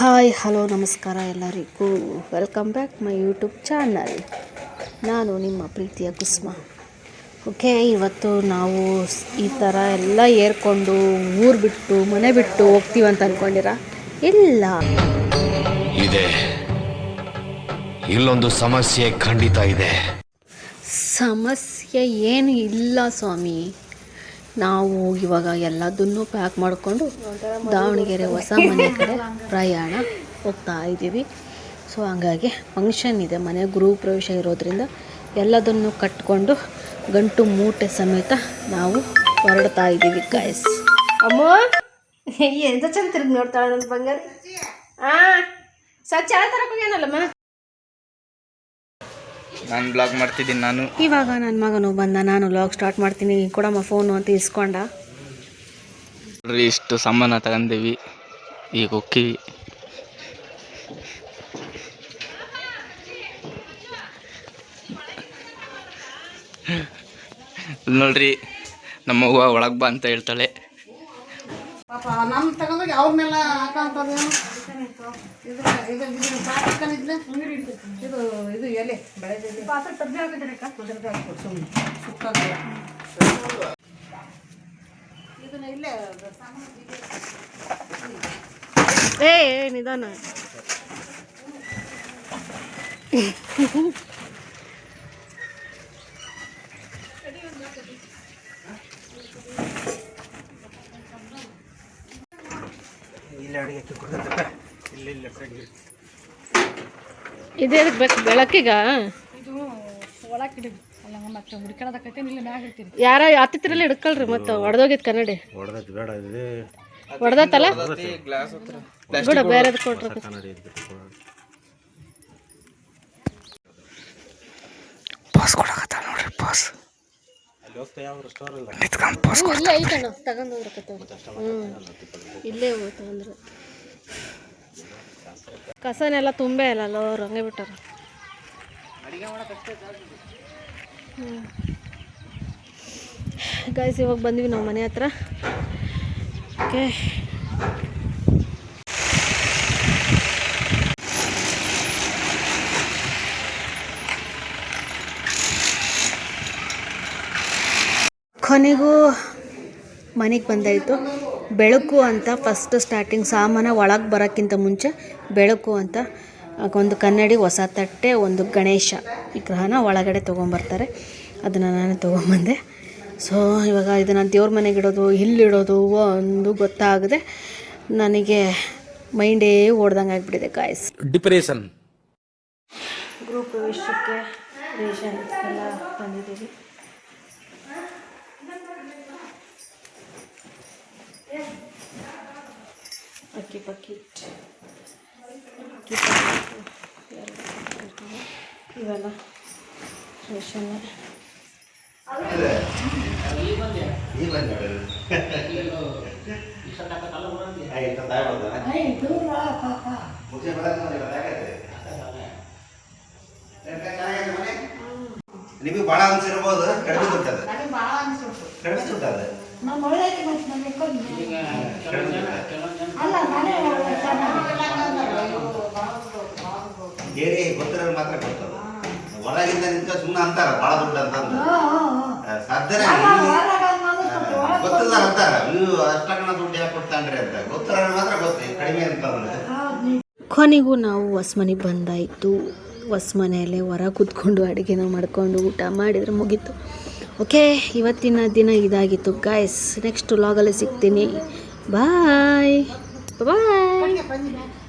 Hi hello ನಮಸ್ಕಾರ ಎಲ್ಲರಿಗೂ. Welcome back my YouTube channel. ನಾನು ನಿಮ್ಮ ಪ್ರೀತಿಯ ಕುಸುಮ. ಓಕೆ, ಇವತ್ತು ನಾವು ಈ ಥರ ಎಲ್ಲ ಏರ್ಕೊಂಡು ಊರು ಬಿಟ್ಟು ಮನೆ ಬಿಟ್ಟು ಹೋಗ್ತೀವಂತ ಅಂದ್ಕೊಂಡಿರ? ಇಲ್ಲ, ಇದೆ, ಇಲ್ಲೊಂದು ಸಮಸ್ಯೆ ಖಂಡಿತ ಇದೆ. ಸಮಸ್ಯೆ ಏನು ಇಲ್ಲ ಸ್ವಾಮಿ. ನಾವು ಇವಾಗ ಎಲ್ಲದನ್ನೂ ಪ್ಯಾಕ್ ಮಾಡಿಕೊಂಡು ದಾವಣಗೆರೆ ಹೊಸ ಮನೆ ಕಡೆ ಪ್ರಯಾಣ ಹೋಗ್ತಾ ಇದ್ದೀವಿ. ಸೊ ಹಂಗಾಗಿ ಫಂಕ್ಷನ್ ಇದೆ, ಮನೆ ಗೃಹ ಪ್ರವೇಶ ಇರೋದ್ರಿಂದ ಎಲ್ಲದನ್ನು ಕಟ್ಕೊಂಡು ಗಂಟು ಮೂಟೆ ಸಮೇತ ನಾವು ಹೊರಡ್ತಾ ಇದ್ದೀವಿ ಗಾಯ್ಸ್. ಅಮ್ಮ ಎಂತ ಚಂದ ತಿರುಗಿ ನೋಡ್ತಾಳೆ ನನ್ನ ಬಂಗಾರ. ಸಚ್ಚ ತರಕ್ಕೆ ಹೋಗ್ಯಾನಲ್ಲಮ್ಮ. ನಾನು ಬ್ಲಾಗ್ ಮಾಡ್ತಿದ್ದೀನಿ. ನಾನು ಇವಾಗ ನನ್ನ ಮಗನು ಬಂದ, ನಾನು ವ್ಲಾಗ್ ಸ್ಟಾರ್ಟ್ ಮಾಡ್ತೀನಿ, ಕೊಡಮ್ಮ ಫೋನು ಅಂತ ಇಸ್ಕೊಂಡ. ಇಷ್ಟು ಸಾಮಾನು ತಗೊಂಡೀವಿ, ಈಗ ಹೋಗ್ತೀವಿ. ನೋಡ್ರಿ, ನಮ್ಮ ಅವ್ವ ಒಳಗೆ ಬಾ ಅಂತ ಹೇಳ್ತಾಳೆ. ಪಾಪ ನಮ್ಮ ತಗೊಂಡೋಗಿ ಅವ್ರ ಮೇಲೆ ಹಾಕೋಂಥದ್ದೇನು ಇದು ಎಲೆ ಬೆಳೆದಿದೆ ಪಾತ್ರೆ ತಬ್ಬಿ ಹಾಕಿದ್ರೆ ಸುತ್ತಾಗಲ್ಲ. ಇದನ್ನ ಇಲ್ಲೇ ನಿಧಾನ. ಇದೇ ಬೇಕು ಬೆಳಕಿಗ ಯಾರ ಹತ್ತಿರಲ್ಲ ಹಿಡ್ಕೊಳ್ರಿ. ಮತ್ತೆ ಹೊಡೆದೋಗಿದ್ ಕನ್ನಡಿ ಹೊಡೆದತ್ತಲ್ಲ ಬಿಡ, ಬೇರೆ ಕೊಟ್ರ. ಪಾಸ್ ಕೊಡಕತ್ತ ನೋಡ್ರಿ, ಪಾಸ್ ಇಲ್ಲೇ ಐತಣ್ಣ, ತಗೊಂಡ್ರೆ ಇಲ್ಲೇ ತಗೊಂಡ್ರೆ ಕಸನೆಲ್ಲ ತುಂಬೇ ಇಲ್ಲ ಅಲ್ಲ, ಅವ್ರು ಹಂಗೆ ಬಿಟ್ಟಾರ. ಗೈಸ್, ಇವಾಗ ಬಂದ್ವಿ ನಾವು ಮನೆ ಹತ್ರ. ಓಕೆ, ಕೊನೆಗೂ ಮನೆಗೆ ಬಂದಾಯಿತು. ಬೆಳಕು ಅಂತ ಫಸ್ಟ್ ಸ್ಟಾರ್ಟಿಂಗ್ ಸಾಮಾನು ಒಳಗೆ ಬರೋಕ್ಕಿಂತ ಮುಂಚೆ ಬೆಳಕು ಅಂತ ಒಂದು ಕನ್ನಡಿ, ಹೊಸ ತಟ್ಟೆ, ಒಂದು ಗಣೇಶ ವಿಗ್ರಹನ ಒಳಗಡೆ ತೊಗೊಂಬರ್ತಾರೆ. ಅದನ್ನು ನಾನು ತೊಗೊಂಬಂದೆ. ಸೊ ಇವಾಗ ಇದನ್ನು ದೇವ್ರ ಮನೆಗಿಡೋದು ಇಲ್ಲಿಡೋದು ಒಂದು ಗೊತ್ತಾಗದೆ ನನಗೆ ಮೈಂಡೇ ಓಡ್ದಂಗೆ ಆಗಿಬಿಟ್ಟಿದೆ ಗಾಯ್ಸ್. ಡಿಪ್ರೆಷನ್. ಗೃಹ ಪ್ರವೇಶಕ್ಕೆ ರೇಷನ್ ಎಲ್ಲ ತಂದಿದ್ದೀವಿ. ಅಕ್ಕಿ ಪಕ್ಕೀಟ್ ಇವೆಲ್ಲ ರೇಷನ್. ನಿಮಗೆ ಭಾಳ ಅನ್ಸಿರ್ಬೋದು, ಕಡಿಮೆ ದುಡ್ಡದು, ಕಡಿಮೆ ದುಡ್ಡದು. ಏರಿ ಗೊತ್ತಿರೋರು ಮಾತ್ರ ಗೊತ್ತದ. ಹೊರಗಿಂದ ನಿಂತ ಸುಮ್ಮನೆ ಅಂತಾರ ಭಾಳ ದುಡ್ಡು ಅಂತಂದು ಸಾಧ್ಯನೇ ಗೊತ್ತಿಲ್ಲ ಅಂತಾರ. ನೀವು ಅಷ್ಟಕ್ಕನ ದುಡ್ಡು ಯಾಕೆ ಕೊಡ್ತಾನ್ರಿ ಅಂತ ಗೊತ್ತಿರೋರು ಮಾತ್ರ ಗೊತ್ತು ಕಡಿಮೆ ಅಂತಂದ್ರೆ. ಕೊನೆಗೂ ನಾವು ಹೊಸ್ಮನೆಗೆ ಬಂದಾಯಿತು. ಹೊಸ್ಮನೆಯಲ್ಲೇ ಹೊರ ಕೂತ್ಕೊಂಡು ಅಡುಗೆನ ಮಾಡ್ಕೊಂಡು ಊಟ ಮಾಡಿದರೆ ಮುಗೀತು. ಓಕೆ, ಇವತ್ತಿನ ದಿನ ಇದಾಗಿತ್ತು ಗಾಯ್ಸ್. ನೆಕ್ಸ್ಟ್ ವ್ಲಾಗಲ್ಲಿ ಸಿಗ್ತೀನಿ. ಬಾಯ್ ಬಾಯ್.